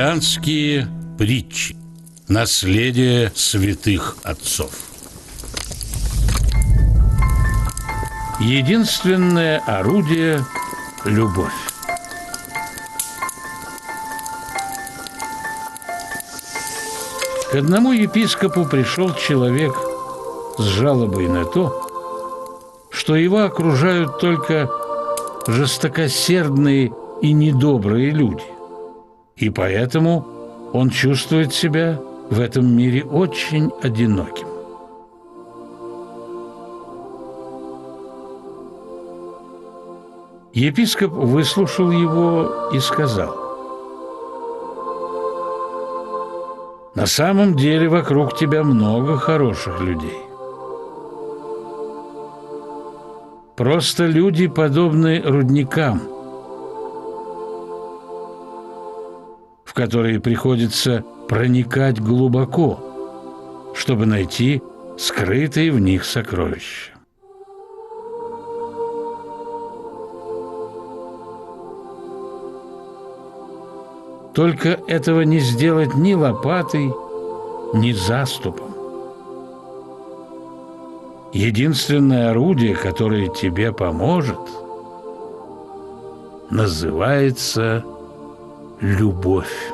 Христианские притчи. Наследие святых отцов. Единственное орудие – любовь. К одному епископу пришел человек с жалобой на то, что его окружают только жестокосердные и недобрые люди, и поэтому он чувствует себя в этом мире очень одиноким. Епископ выслушал его и сказал: «На самом деле вокруг тебя много хороших людей. Просто люди подобны рудникам, в которые приходится проникать глубоко, чтобы найти скрытые в них сокровища. Только этого не сделать ни лопатой, ни заступом. Единственное орудие, которое тебе поможет, называется любовь».